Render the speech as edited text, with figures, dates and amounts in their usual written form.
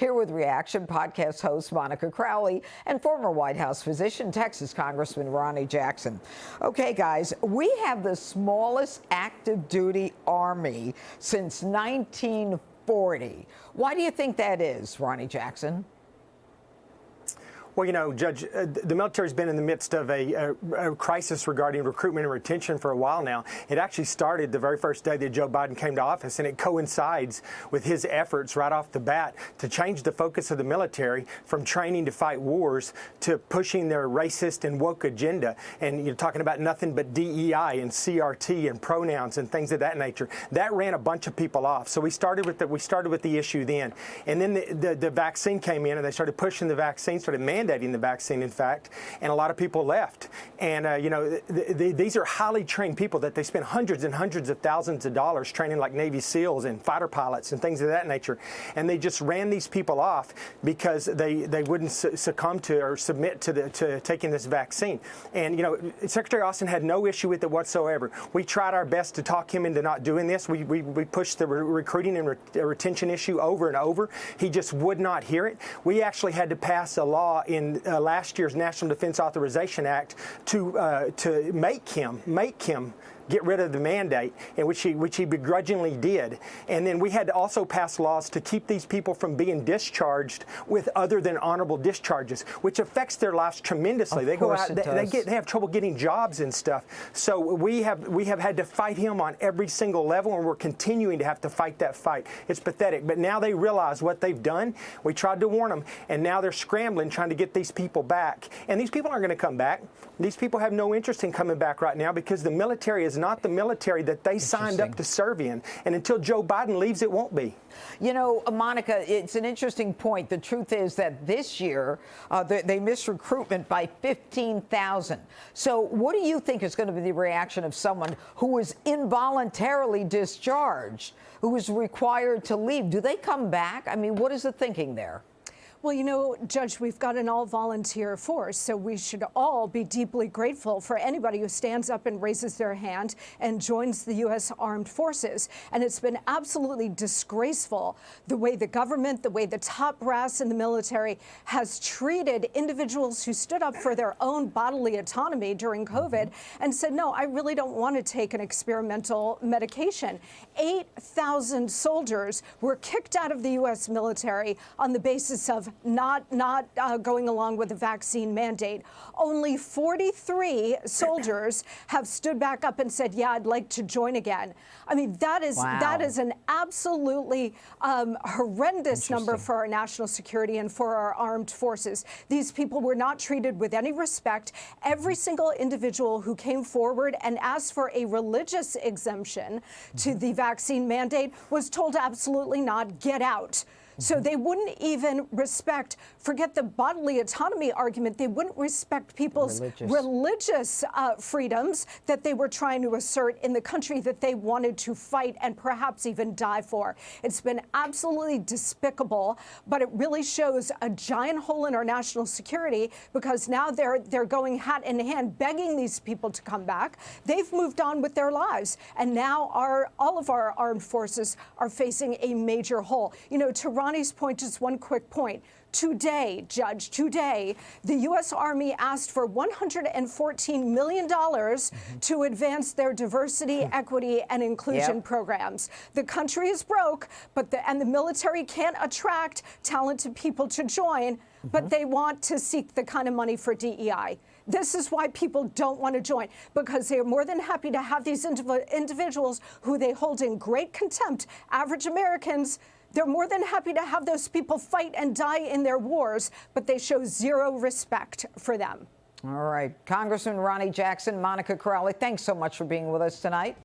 Here with Reaction podcast host Monica Crowley and former White House physician, Texas Congressman Ronny Jackson. Okay, guys, we have the smallest active duty Army since 1940. Why do you think that is, Ronny Jackson? Well, you know, Judge, the military's been in the midst of a crisis regarding recruitment and retention for a while now. It actually started the very first day that Joe Biden came to office, and it coincides with his efforts right off the bat to change the focus of the military from training to fight wars to pushing their racist and woke agenda. And you're talking about nothing but DEI and CRT and pronouns and things of that nature. That ran a bunch of people off. So we started with the issue then, and then the vaccine came in, and they started pushing the vaccine, started mandating the vaccine, in fact, and a lot of people left. And, you know, these are highly trained people that they spend hundreds and hundreds of thousands of dollars training, like Navy SEALs and fighter pilots and things of that nature. And they just ran these people off because they wouldn't succumb to or submit to taking this vaccine. And, you know, Secretary Austin had no issue with it whatsoever. We tried our best to talk him into not doing this. We pushed the recruiting and retention issue over and over. He just would not hear it. We actually had to pass a law in last year's National Defense Authorization Act to make him get rid of the mandate, in which he begrudgingly did. And then we had to also pass laws to keep these people from being discharged with other than honorable discharges, which affects their lives tremendously. They go out, they have trouble getting jobs and stuff. So we have had to fight him on every single level, and we're continuing to have to fight that fight. It's pathetic. But now they realize what they've done. We tried to warn them, and now they're scrambling trying to get these people back. And these people aren't going to come back. These people have no interest in coming back right now because the military is not the military that they signed up to serve in. And until Joe Biden leaves, it won't be. You know, Monica, it's an interesting point. The truth is that this year they missed recruitment by 15,000. So what do you think is going to be the reaction of someone who was involuntarily discharged, who was required to leave? Do they come back? I mean, what is the thinking there? Well, you know, Judge, we've got an all-volunteer force, so we should all be deeply grateful for anybody who stands up and raises their hand and joins the U.S. Armed Forces. And it's been absolutely disgraceful the way the government, the way the top brass in the military has treated individuals who stood up for their own bodily autonomy during COVID and said, no, I really don't want to take an experimental medication. 8,000 soldiers were kicked out of the U.S. military on the basis of not going along with the vaccine mandate. Only 43 soldiers have stood back up and said, yeah, I'd like to join again. I mean, that is an absolutely horrendous number for our national security and for our armed forces. These people were not treated with any respect. Every single individual who came forward and asked for a religious exemption to the vaccine mandate was told absolutely not, get out. So they wouldn't even respect, forget the bodily autonomy argument, they wouldn't respect people's religious freedoms that they were trying to assert in the country that they wanted to fight and perhaps even die for. It's been absolutely despicable, but it really shows a giant hole in our national security because now they're going hat in hand, begging these people to come back. They've moved on with their lives, and now all of our armed forces are facing a major hole. You know, to Ronny's point, just one quick point. Today, Judge, today, the U.S. Army asked for $114 million to advance their diversity, equity, and inclusion programs. The country is broke, but the military can't attract talented people to join, but they want to seek the kind of money for DEI. This is why people don't want to join, because they're more than happy to have these individuals who they hold in great contempt, average Americans. They're more than happy to have those people fight and die in their wars, but they show zero respect for them. All right. Congressman Ronny Jackson, Monica Crowley, thanks so much for being with us tonight.